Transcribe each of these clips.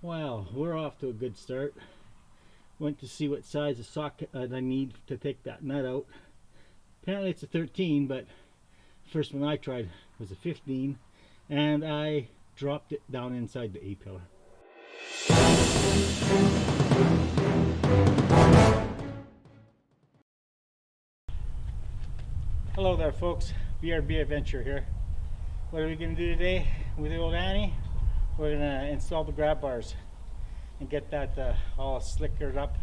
Well, we're off to a good start. Went to see what size of socket I need to take that nut out. Apparently it's a 13, but first one I tried was a 15, and I dropped it down inside the A-pillar. Hello there folks, BRB Adventure here. What are we going to do today with the old Annie? We're going to install the grab bars and get that all slickered up.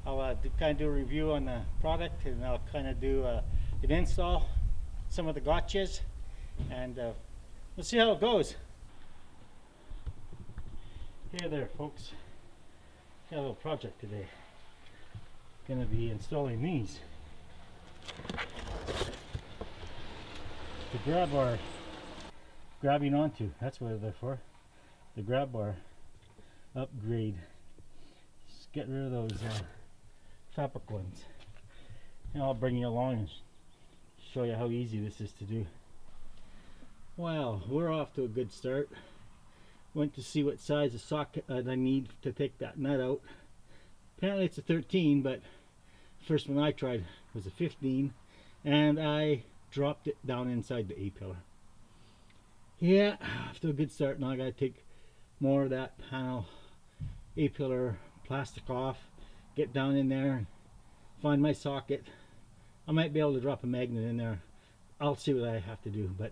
I'll kind of do a review on the product, and I'll kind of do an install, some of the gotchas, and we'll see how it goes. Hey there folks, got a little project today. Going to be installing these. The grab bar, grabbing onto, that's what they're for. The grab bar upgrade. Just get rid of those fabric ones. And I'll bring you along and show you how easy this is to do. Well, we're off to a good start. Went to see what size of socket I need to take that nut out. Apparently it's a 13, but first one I tried was a 15, and I dropped it down inside the A-pillar. Yeah, off to a good start. Now I gotta take more of that panel A-pillar plastic off, get down in there and find my socket. I might be able to drop a magnet in there. I'll see what I have to do, but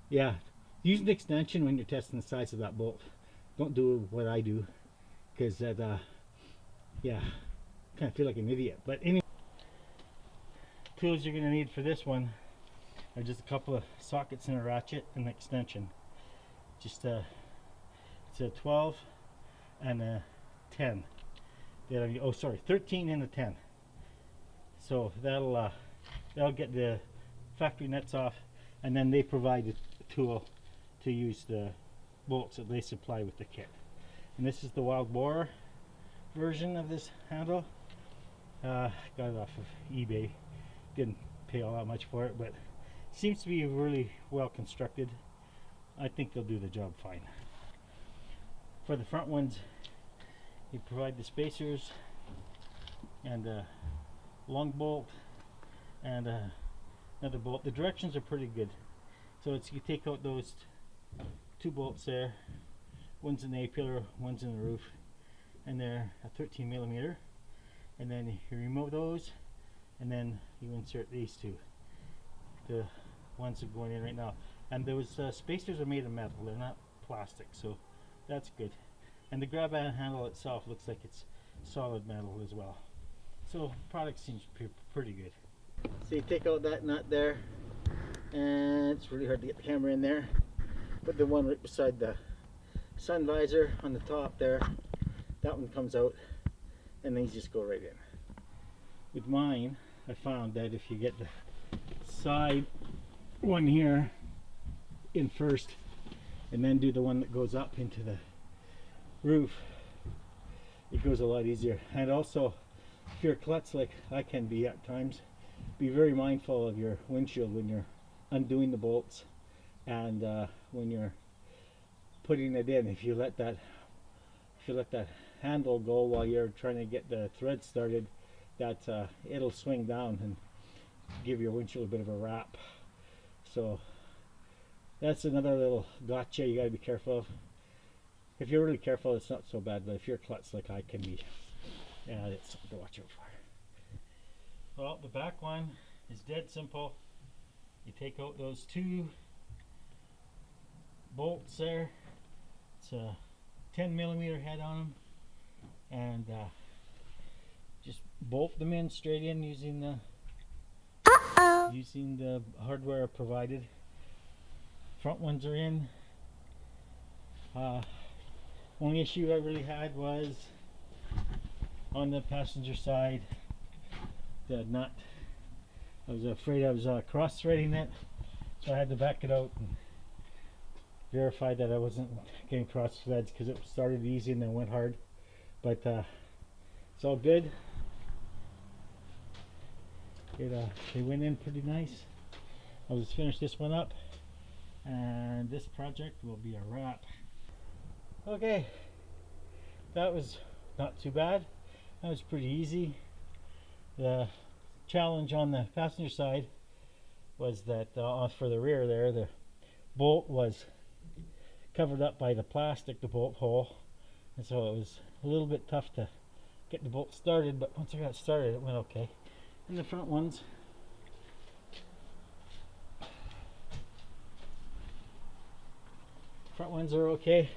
yeah, use an extension when you're testing the size of that bolt. Don't do what I do, because that yeah, kind of feel like an idiot. But anyway, tools you're going to need for this one are just a couple of sockets and a ratchet and an extension. Just it's a 12 and a 10. Oh sorry, 13 and a 10. So that'll get the factory nuts off, and then they provide a tool to use the bolts that they supply with the kit. And this is the Wild Boar version of this handle. Got it off of eBay. Didn't pay all that much for it, but seems to be really well constructed. I think they'll do the job fine. For the front ones, you provide the spacers and a long bolt and another bolt. The directions are pretty good. So it's, you take out those two bolts there. One's in the A-pillar, one's in the roof, and they're a 13 millimeter. And then you remove those, and then you insert these two, the ones that are going in right now. And those spacers are made of metal, they're not plastic, so that's good. And the grab handle itself looks like it's solid metal as well. So product seems pretty good. So you take out that nut there, and it's really hard to get the camera in there. Put the one right beside the sun visor on the top there. That one comes out, and these just go right in. With mine, I found that if you get the side one here in first, and then do the one that goes up into the roof, it goes a lot easier. And also, if you're a klutz like I can be at times, be very mindful of your windshield when you're undoing the bolts, and when you're putting it in. If you let that handle go while you're trying to get the thread started, that it'll swing down and give your windshield a bit of a wrap. So that's another little gotcha you gotta be careful of. If you're really careful, it's not so bad, but if you're a klutz like I can be, yeah, it's something to watch out for. Well, the back one is dead simple. You take out those two bolts there. It's a 10 millimeter head on them, and just bolt them in straight in using the hardware provided. Front ones are in. Only issue I really had was on the passenger side, the nut. I was afraid I was cross threading it, so I had to back it out and verify that I wasn't getting cross threads, because it started easy and then went hard. But it's all good. They went in pretty nice. I'll just finish this one up, and this project will be a wrap. Okay, that was not too bad. That was pretty easy. The challenge on the passenger side was that for the rear there, the bolt was covered up by the plastic, the bolt hole, and so it was a little bit tough to get the bolt started, but once I got started it went okay. And the front ones, are okay.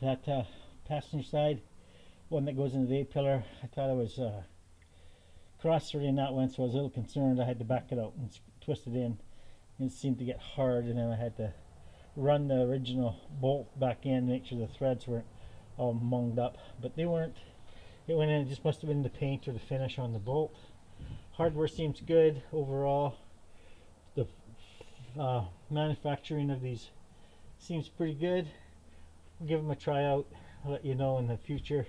That passenger side one that goes into the A-pillar, I thought it was cross-threading that one, so I was a little concerned. I had to back it out and twist it in. It seemed to get hard, and then I had to run the original bolt back in, make sure the threads weren't all munged up, but they weren't. It went in. It just must have been the paint or the finish on the bolt. Hardware seems good overall. The manufacturing of these seems pretty good. I'll give them a try out. I'll let you know in the future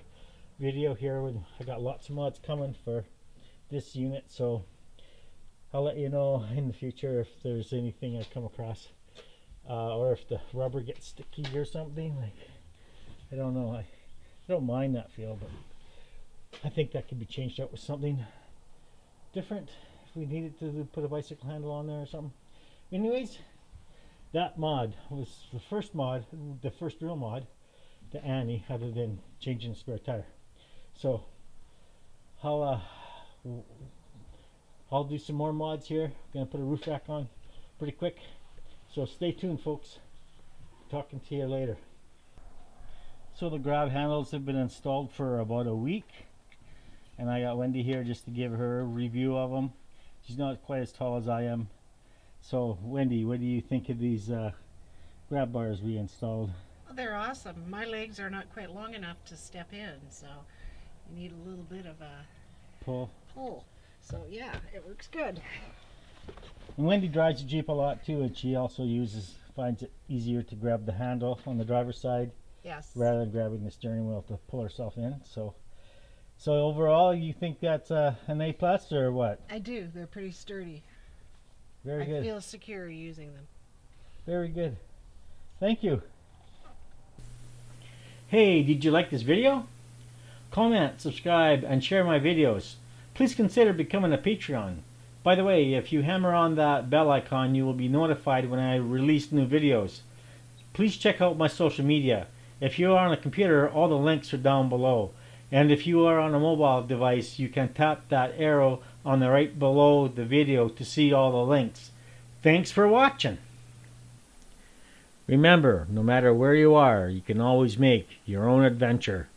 video here when I got lots of mods coming for this unit, so I'll let you know in the future if there's anything I come across, or if the rubber gets sticky or something. Like, I don't know. I don't mind that feel, but I think that could be changed out with something different if we needed to put a bicycle handle on there or something. Anyways, that mod was the first real mod to Annie, other than changing the spare tire. So I'll do some more mods here. Gonna put a roof rack on pretty quick, so stay tuned, folks. Talking to you later. So the grab handles have been installed for about a week, and I got Wendy here just to give her a review of them. She's not quite as tall as I am. So Wendy, what do you think of these grab bars we installed? Well, they're awesome. My legs are not quite long enough to step in, so you need a little bit of a Pull. So yeah, it works good. And Wendy drives the Jeep a lot too, and she also finds it easier to grab the handle on the driver's side, Yes. rather than grabbing the steering wheel to pull herself in. So overall, you think that's an A plus or what? I do. They're pretty sturdy. Very good. I feel secure using them. Very good. Thank you. Hey, did you like this video? Comment, subscribe, and share my videos. Please consider becoming a Patreon. By the way, if you hammer on that bell icon, you will be notified when I release new videos. Please check out my social media. If you are on a computer, all the links are down below. And if you are on a mobile device, you can tap that arrow on the right below the video to see all the links. Thanks for watching. Remember, no matter where you are, you can always make your own adventure.